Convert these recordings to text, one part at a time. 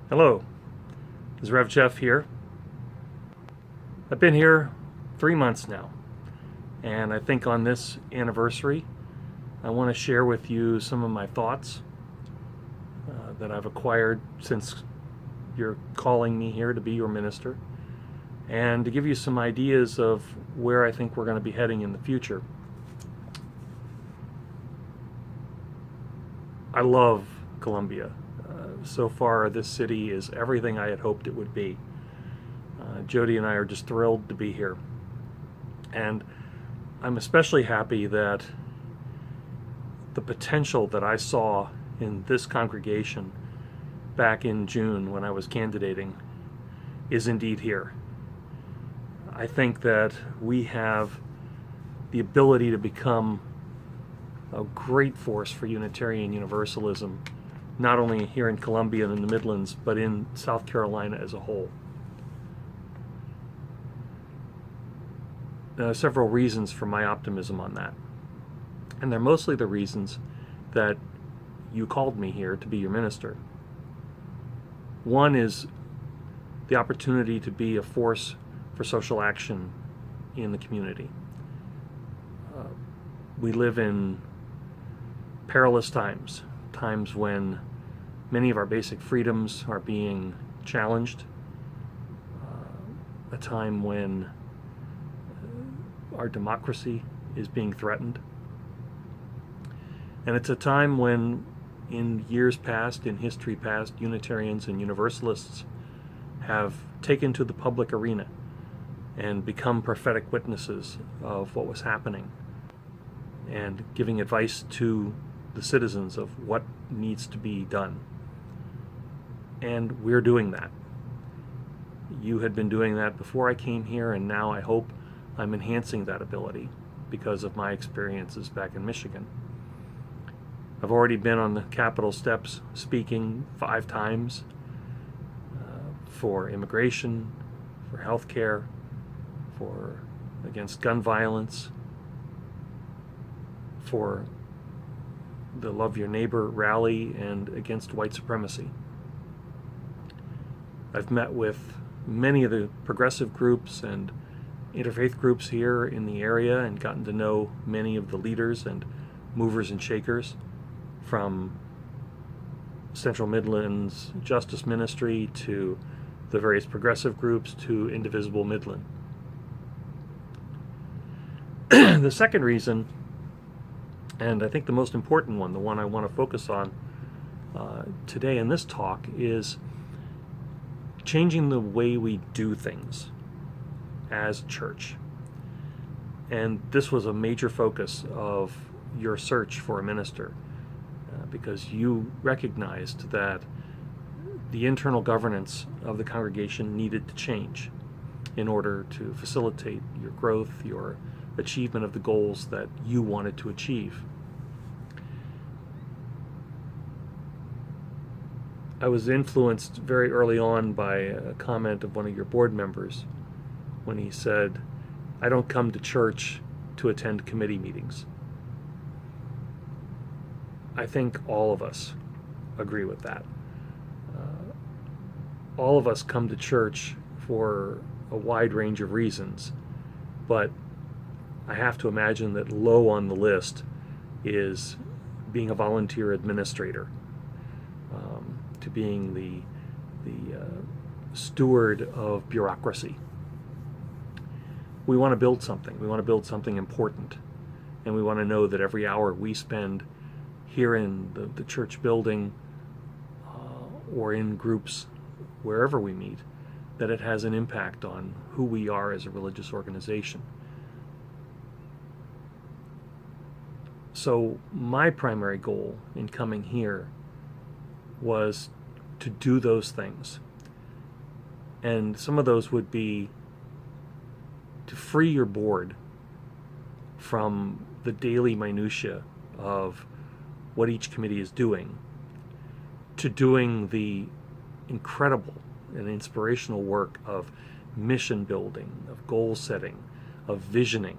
Hello, this is Rev Jeff here. I've been here 3 months now, and I think on this anniversary, I want to share with you some of my thoughts that I've acquired since you're calling me here to be your minister, and to give you some ideas of where I think we're going to be heading in the future. I love Columbia. So far, this city is everything I had hoped it would be. Jody and I are just thrilled to be here. And I'm especially happy that the potential that I saw in this congregation back in June when I was candidating is indeed here. I think that we have the ability to become a great force for Unitarian Universalism, not only here in Columbia and in the Midlands, but in South Carolina as a whole. There are several reasons for my optimism on that. And they're mostly the reasons that you called me here to be your minister. One is the opportunity to be a force for social action in the community. We live in perilous times, times when many of our basic freedoms are being challenged, a time when our democracy is being threatened. And it's a time when, in years past, in history past, Unitarians and Universalists have taken to the public arena and become prophetic witnesses of what was happening and giving advice to the citizens of what needs to be done. And we're doing that. You had been doing that before I came here, and now I hope I'm enhancing that ability because of my experiences back in Michigan. I've already been on the Capitol steps speaking 5 times for immigration, for health care, for against gun violence, for the Love Your Neighbor rally, and against white supremacy. I've met with many of the progressive groups and interfaith groups here in the area and gotten to know many of the leaders and movers and shakers, from Central Midlands Justice Ministry to the various progressive groups to Indivisible Midland. The second reason, and I think the most important one, the one I want to focus on today in this talk, is changing the way we do things as a church. And this was a major focus of your search for a minister, because you recognized that the internal governance of the congregation needed to change in order to facilitate your growth, your achievement of the goals that you wanted to achieve. I was influenced very early on by a comment of one of your board members when he said, "I don't come to church to attend committee meetings." I think all of us agree with that. All of us come to church for a wide range of reasons, but I have to imagine that low on the list is being a volunteer administrator, to being the steward of bureaucracy. We want to build something. We want to build something important, and we want to know that every hour we spend here in the church building or in groups wherever we meet, that it has an impact on who we are as a religious organization. So my primary goal in coming here was to do those things. And some of those would be to free your board from the daily minutia of what each committee is doing, to doing the incredible and inspirational work of mission building, of goal setting, of visioning.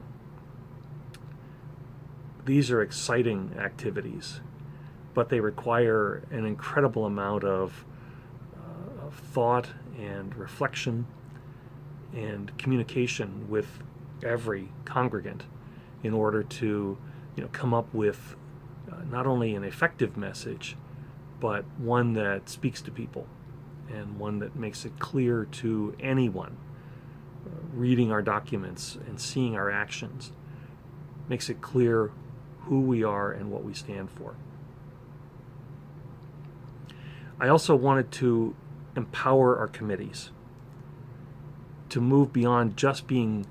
These are exciting activities, but they require an incredible amount of thought and reflection and communication with every congregant in order to come up with not only an effective message, but one that speaks to people and one that makes it clear to anyone reading our documents and seeing our actions, makes it clear who we are and what we stand for. I also wanted to empower our committees to move beyond just being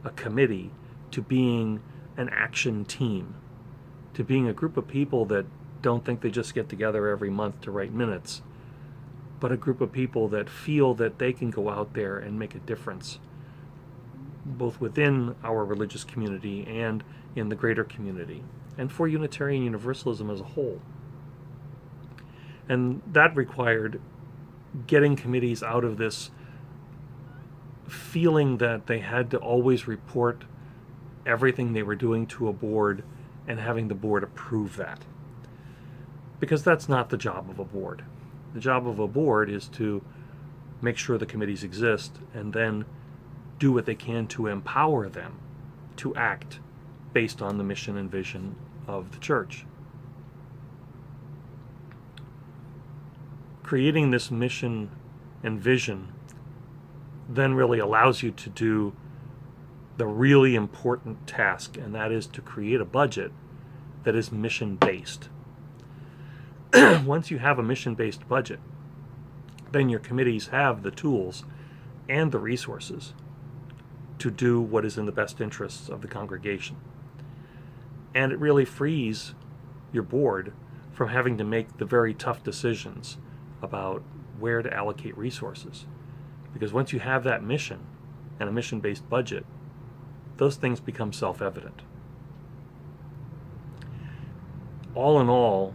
a committee to being an action team, to being a group of people that don't think they just get together every month to write minutes, but a group of people that feel that they can go out there and make a difference, both within our religious community and in the greater community, and for Unitarian Universalism as a whole. And that required getting committees out of this feeling that they had to always report everything they were doing to a board and having the board approve that. Because that's not the job of a board. The job of a board is to make sure the committees exist and then do what they can to empower them to act based on the mission and vision of the church. Creating this mission and vision then really allows you to do the really important task, and that is to create a budget that is mission-based. Once you have a mission-based budget, then your committees have the tools and the resources to do what is in the best interests of the congregation. And it really frees your board from having to make the very tough decisions about where to allocate resources. Because once you have that mission and a mission-based budget, those things become self-evident. All in all,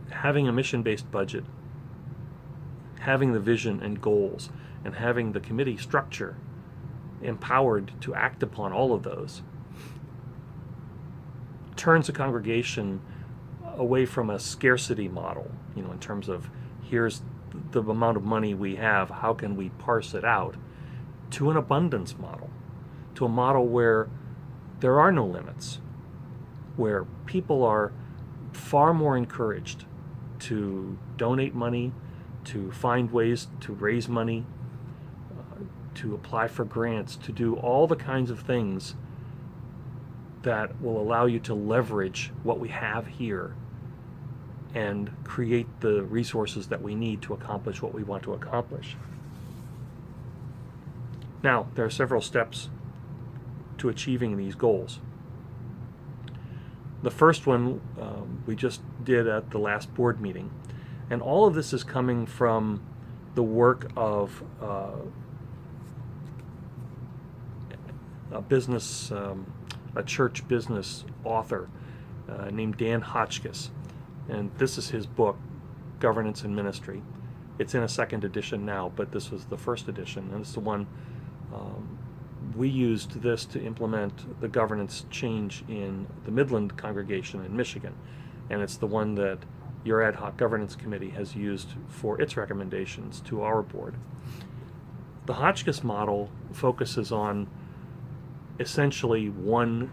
having a mission-based budget, having the vision and goals, and having the committee structure empowered to act upon all of those turns a congregation away from a scarcity model, in terms of here's the amount of money we have, how can we parse it out, to an abundance model, to a model where there are no limits, where people are far more encouraged to donate money, to find ways to raise money, to apply for grants, to do all the kinds of things that will allow you to leverage what we have here and create the resources that we need to accomplish what we want to accomplish. Now, there are several steps to achieving these goals. The first one we just did at the last board meeting, and all of this is coming from the work of a church business author named Dan Hotchkiss. And this is his book, Governance and Ministry. It's in a second edition now, but this was the first edition, and it's the one we used this to implement the governance change in the Midland congregation in Michigan. And it's the one that your ad hoc governance committee has used for its recommendations to our board. The Hotchkiss model focuses on essentially one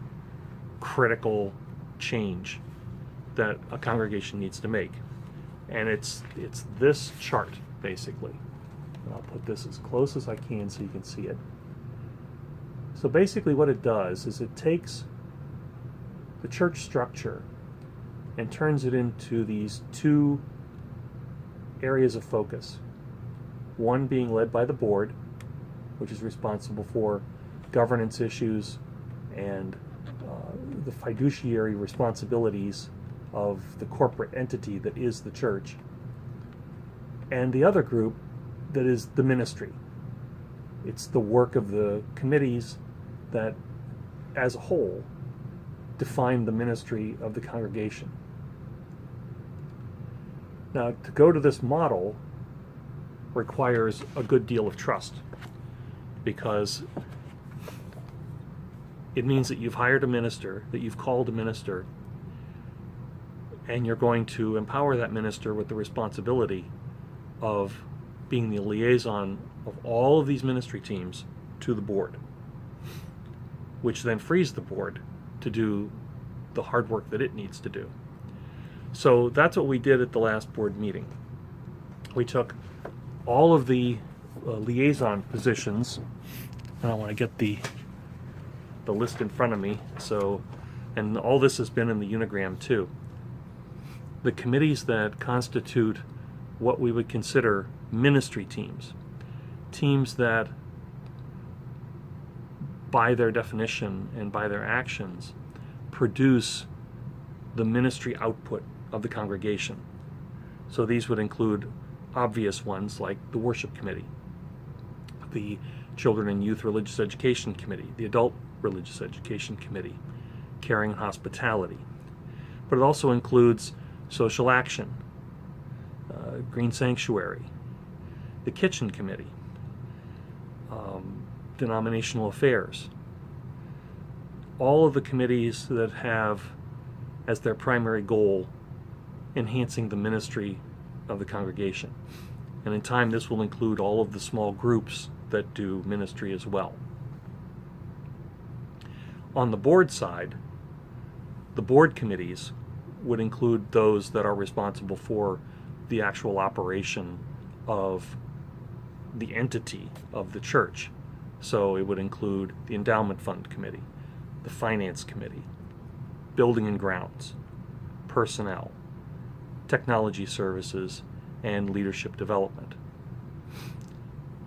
critical change that a congregation needs to make. And it's this chart, basically. And I'll put this as close as I can so you can see it. So basically what it does is it takes the church structure and turns it into these two areas of focus. One being led by the board, which is responsible for governance issues and the fiduciary responsibilities of the corporate entity that is the church. And the other group that is the ministry. It's the work of the committees that, as a whole, define the ministry of the congregation. Now, to go to this model requires a good deal of trust, because it means that you've hired a minister, that you've called a minister, and you're going to empower that minister with the responsibility of being the liaison of all of these ministry teams to the board, which then frees the board to do the hard work that it needs to do. So that's what we did at the last board meeting. We took all of the liaison positions, and I want to get the list in front of me, so, and all this has been in the unigram too. The committees that constitute what we would consider ministry teams, teams that by their definition and by their actions produce the ministry output of the congregation. So these would include obvious ones like the worship committee, the children and youth religious education committee, the adult religious education committee, caring and hospitality. But it also includes social action, green sanctuary, the kitchen committee, denominational affairs, all of the committees that have as their primary goal enhancing the ministry of the congregation. And in time, this will include all of the small groups that do ministry as well. On the board side, the board committees would include those that are responsible for the actual operation of the entity of the church. So it would include the endowment fund committee, the finance committee, building and grounds, personnel, technology services, and leadership development.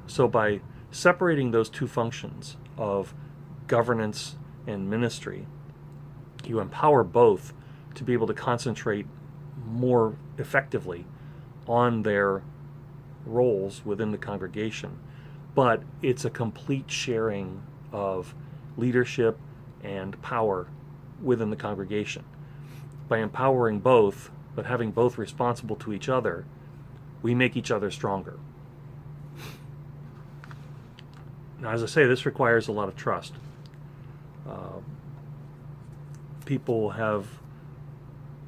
So by separating those two functions of governance and ministry, you empower both to be able to concentrate more effectively on their roles within the congregation. But it's a complete sharing of leadership and power within the congregation. By empowering both, but having both responsible to each other, we make each other stronger. Now, as I say, this requires a lot of trust. People have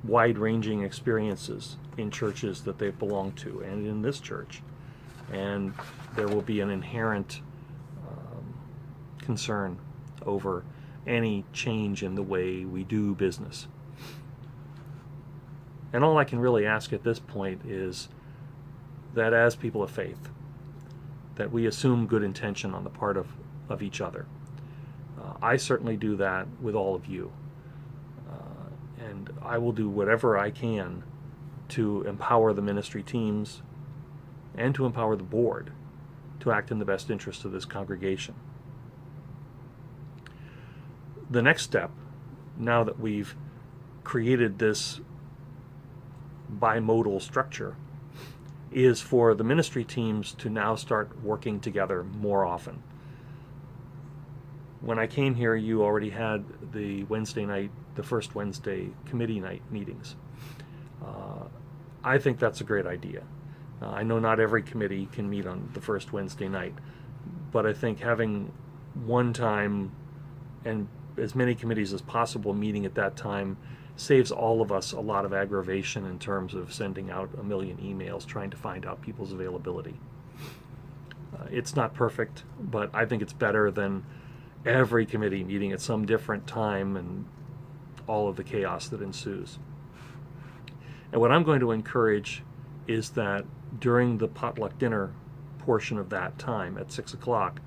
wide-ranging experiences in churches that they belong to, and in this church. And there will be an inherent concern over any change in the way we do business. And all I can really ask at this point is that as people of faith, that we assume good intention on the part of each other. I certainly do that with all of you. And I will do whatever I can to empower the ministry teams and to empower the board to act in the best interest of this congregation. The next step, now that we've created this bimodal structure, is for the ministry teams to now start working together more often. When I came here, you already had the Wednesday night, the first Wednesday committee night meetings. I think that's a great idea. I know not every committee can meet on the first Wednesday night, but I think having one time and as many committees as possible meeting at that time saves all of us a lot of aggravation in terms of sending out a million emails trying to find out people's availability. It's not perfect, but I think it's better than every committee meeting at some different time and all of the chaos that ensues. And what I'm going to encourage is that during the potluck dinner portion of that time at 6 o'clock,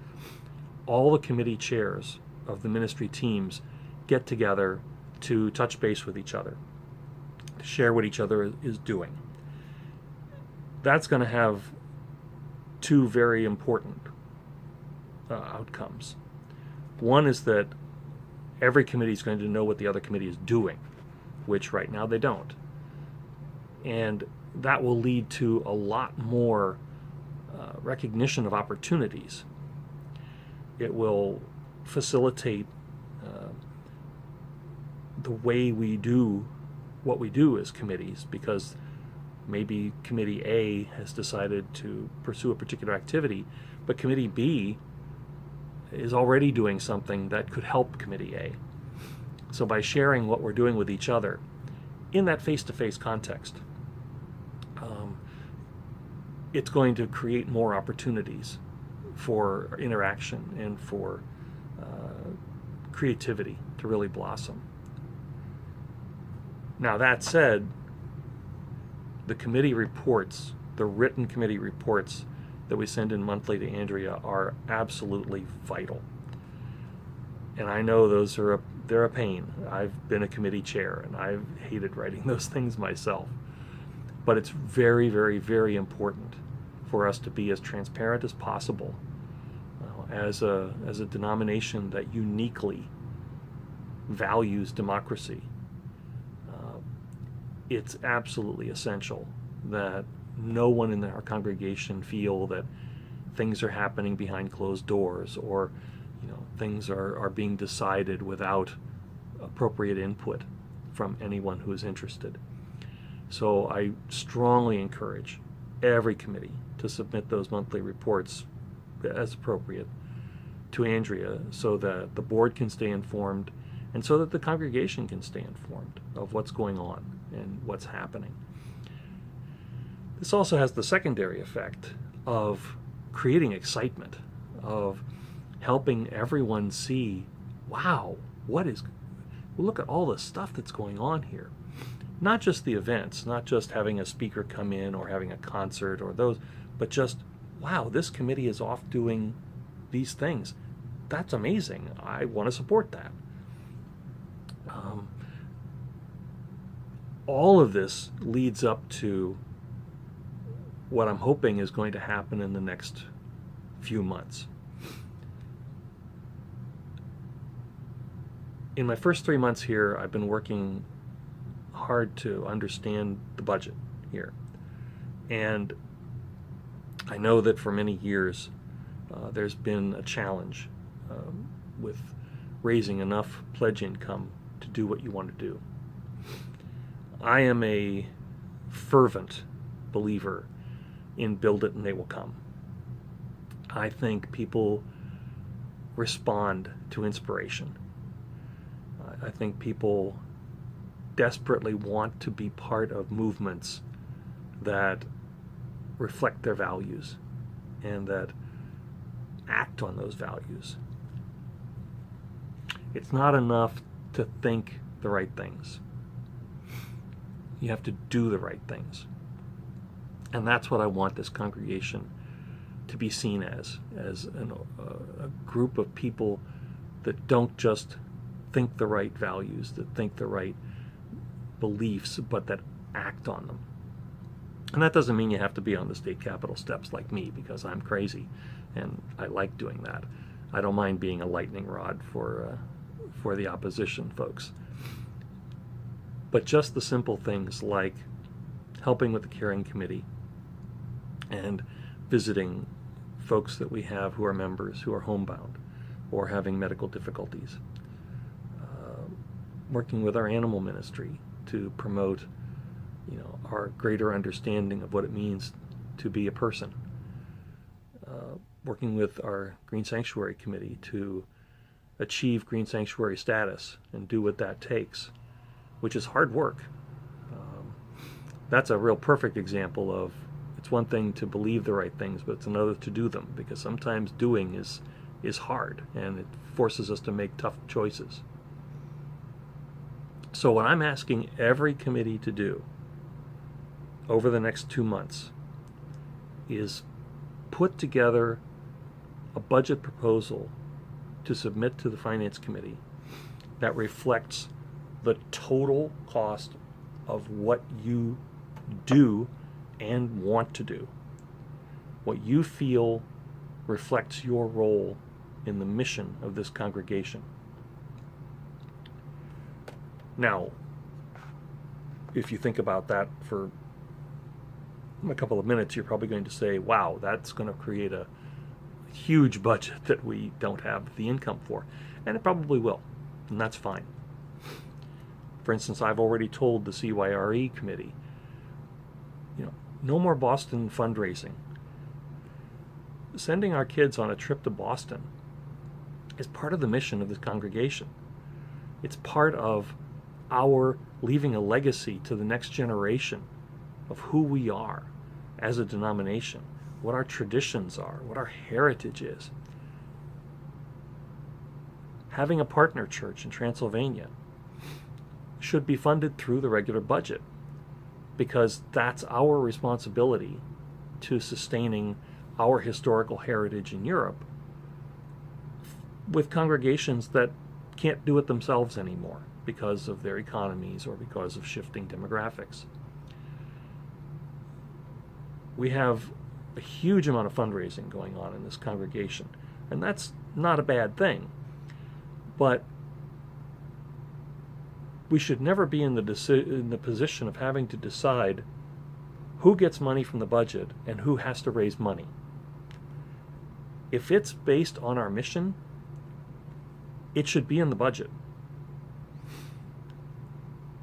all the committee chairs of the ministry teams get together to touch base with each other, to share what each other is doing. That's going to have two very important outcomes. One is that every committee is going to know what the other committee is doing, which right now they don't. And that will lead to a lot more recognition of opportunities. It will facilitate the way we do what we do as committees, because maybe Committee A has decided to pursue a particular activity, but Committee B is already doing something that could help Committee A. So by sharing what we're doing with each other in that face-to-face context, it's going to create more opportunities for interaction and for creativity to really blossom. Now, that said, the committee reports, the written committee reports that we send in monthly to Andrea are absolutely vital. And I know they're a pain. I've been a committee chair and I've hated writing those things myself. But it's very, very, very important for us to be as transparent as possible as a denomination that uniquely values democracy. It's absolutely essential that no one in our congregation feel that things are happening behind closed doors, or things are being decided without appropriate input from anyone who is interested. So I strongly encourage every committee to submit those monthly reports as appropriate to Andrea, so that the board can stay informed and so that the congregation can stay informed of what's going on and what's happening. This also has the secondary effect of creating excitement, of helping everyone see, wow, look at all the stuff that's going on here. Not just the events, not just having a speaker come in or having a concert or those, but just, wow, this committee is off doing these things. That's amazing. I want to support that. All of this leads up to what I'm hoping is going to happen in the next few months. In my first 3 months here, I've been working hard to understand the budget here. And I know that for many years there's been a challenge with raising enough pledge income to do what you want to do. I am a fervent believer in build it and they will come. I think people respond to inspiration. I think people desperately want to be part of movements that reflect their values and that act on those values. It's not enough to think the right things. You have to do the right things. And that's what I want this congregation to be seen as a group of people that don't just think the right values, that think the right beliefs, but that act on them. And that doesn't mean you have to be on the state capitol steps like me, because I'm crazy and I like doing that. I don't mind being a lightning rod for the opposition folks. But just the simple things like helping with the caring committee and visiting folks that we have who are members who are homebound or having medical difficulties, working with our animal ministry to promote our greater understanding of what it means to be a person, working with our Green Sanctuary Committee to achieve Green Sanctuary status and do what that takes, which is hard work. That's a real perfect example of, it's one thing to believe the right things, but it's another to do them, because sometimes doing is hard and it forces us to make tough choices. So what I'm asking every committee to do over the next 2 months is put together a budget proposal to submit to the Finance Committee that reflects the total cost of what you do and want to do, what you feel reflects your role in the mission of this congregation. Now, if you think about that for a couple of minutes, you're probably going to say, wow, that's going to create a huge budget that we don't have the income for. And it probably will, and that's fine. For instance, I've already told the CYRE committee, no more Boston fundraising. Sending our kids on a trip to Boston is part of the mission of this congregation. It's part of our leaving a legacy to the next generation of who we are as a denomination, what our traditions are, what our heritage is. Having a partner church in Transylvania should be funded through the regular budget, because that's our responsibility to sustaining our historical heritage in Europe with congregations that can't do it themselves anymore because of their economies or because of shifting demographics. We have a huge amount of fundraising going on in this congregation, and that's not a bad thing. But we should never be in the position of having to decide who gets money from the budget and who has to raise money. If it's based on our mission, it should be in the budget.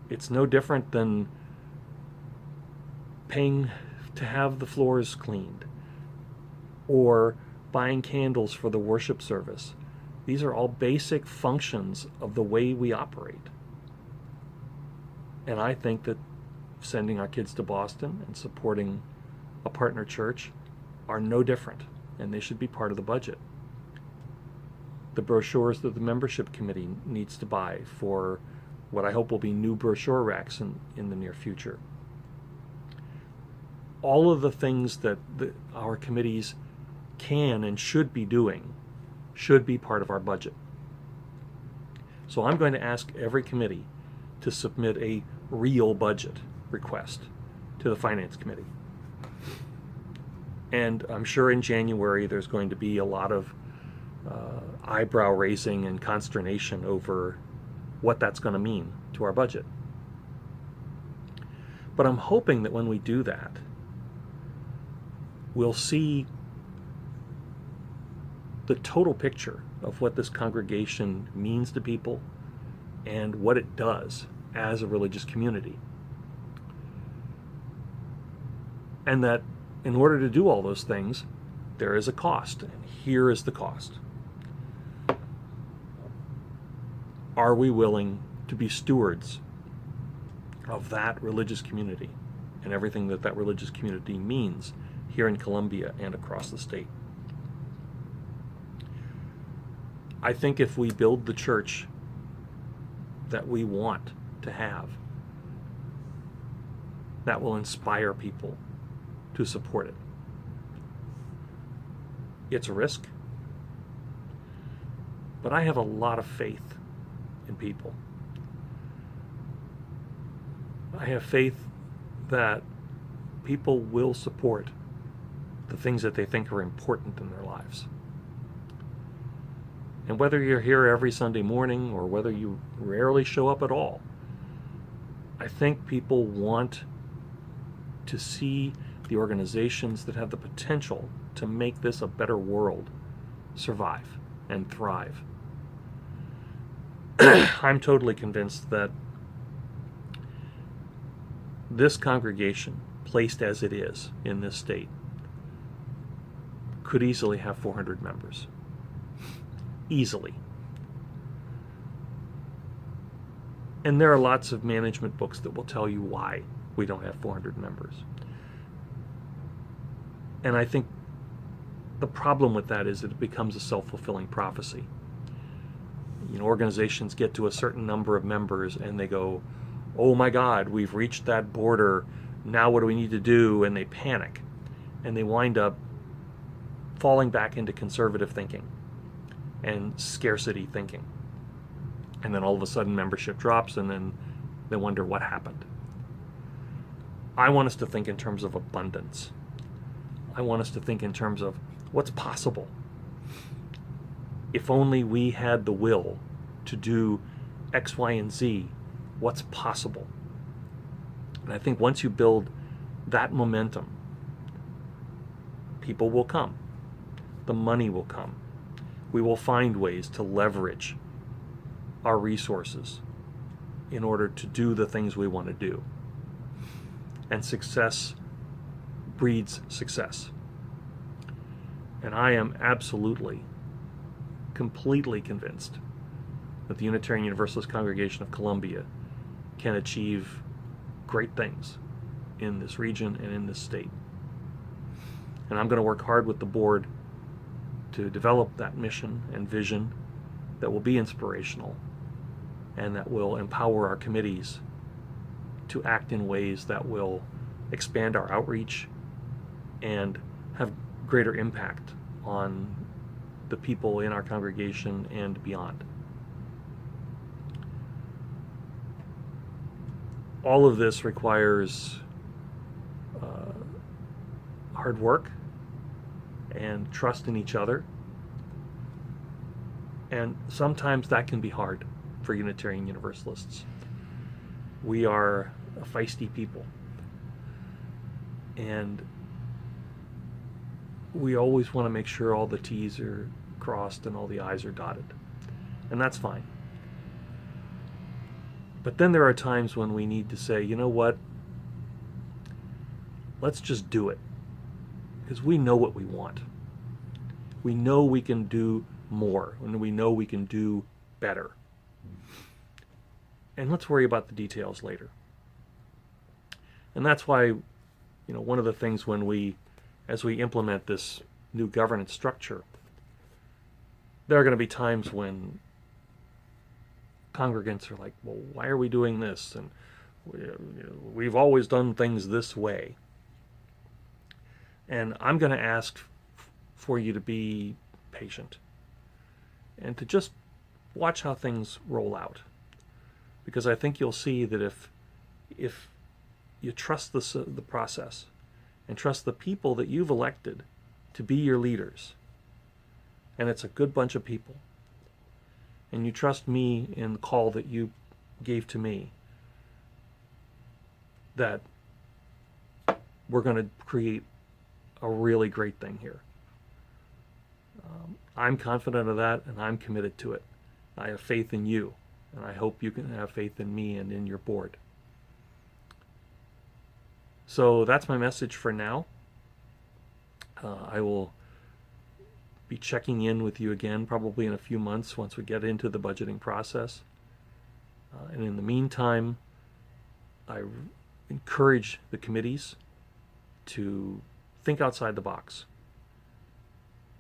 It's no different than paying to have the floors cleaned or buying candles for the worship service. These are all basic functions of the way we operate. And I think that sending our kids to Boston and supporting a partner church are no different, and they should be part of the budget. The brochures that the membership committee needs to buy for what I hope will be new brochure racks in the near future. All of the things that our committees can and should be doing should be part of our budget. So I'm going to ask every committee to submit a real budget request to the Finance Committee. And I'm sure in January there's going to be a lot of eyebrow raising and consternation over what that's going to mean to our budget. But I'm hoping that when we do that, we'll see the total picture of what this congregation means to people and what it does as a religious community. And that in order to do all those things, there is a cost, and here is the cost. Are we willing to be stewards of that religious community and everything that that religious community means here in Columbia and across the state? I think if we build the church that we want to have, that will inspire people to support it. It's a risk, but I have a lot of faith in people. I have faith that people will support the things that they think are important in their lives. And whether you're here every Sunday morning or whether you rarely show up at all, I think people want to see the organizations that have the potential to make this a better world survive and thrive. I'm totally convinced that this congregation, placed as it is in this state, could easily have 400 members. Easily. And there are lots of management books that will tell you why we don't have 400 members. And I think the problem with that is that it becomes a self-fulfilling prophecy. You know, organizations get to a certain number of members and they go, oh my God, we've reached that border, now what do we need to do? And they panic. And they wind up falling back into conservative thinking and scarcity thinking. And then all of a sudden membership drops, and then they wonder what happened. I want us to think in terms of abundance. I want us to think in terms of what's possible. If only we had the will to do X, Y, and Z, what's possible? And I think once you build that momentum, people will come. The money will come. We will find ways to leverage our resources in order to do the things we want to do. And success breeds success. And I am absolutely, completely convinced that the Unitarian Universalist Congregation of Columbia can achieve great things in this region and in this state. And I'm going to work hard with the board to develop that mission and vision that will be inspirational and that will empower our committees to act in ways that will expand our outreach and have greater impact on the people in our congregation and beyond. All of this requires hard work and trust in each other, and sometimes that can be hard for Unitarian Universalists. We are a feisty people, and we always want to make sure all the T's are crossed and all the I's are dotted, and that's fine. But then there are times when we need to say, you know what, let's just do it, because we know what we want. We know we can do more, and we know we can do better. And let's worry about the details later. And that's why, one of the things as we implement this new governance structure, there are going to be times when congregants are like, well, why are we doing this? And we've always done things this way. And I'm going to ask for you to be patient and to just watch how things roll out. Because I think you'll see that if you trust the process and trust the people that you've elected to be your leaders, and it's a good bunch of people, and you trust me in the call that you gave to me, that we're going to create a really great thing here. I'm confident of that, and I'm committed to it. I have faith in you, and I hope you can have faith in me and in your board. So that's my message for now. I will be checking in with you again probably in a few months once we get into the budgeting process. And in the meantime, I encourage the committees to think outside the box,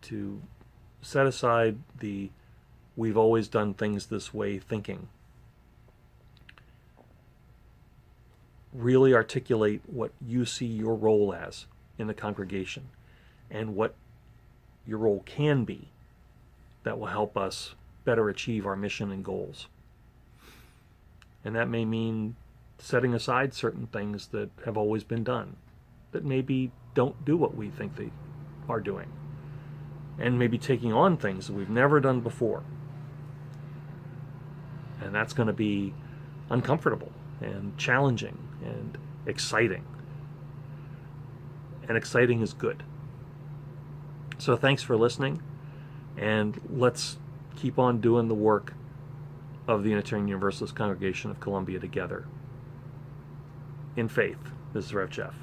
to set aside the we've always done things this way thinking. Really articulate what you see your role as in the congregation and what your role can be that will help us better achieve our mission and goals. And that may mean setting aside certain things that have always been done, that maybe don't do what we think they are doing, and maybe taking on things that we've never done before. And that's going to be uncomfortable and challenging and exciting. And exciting is good. So thanks for listening, and let's keep on doing the work of the Unitarian Universalist Congregation of Columbia together. In faith, this is Rev Jeff.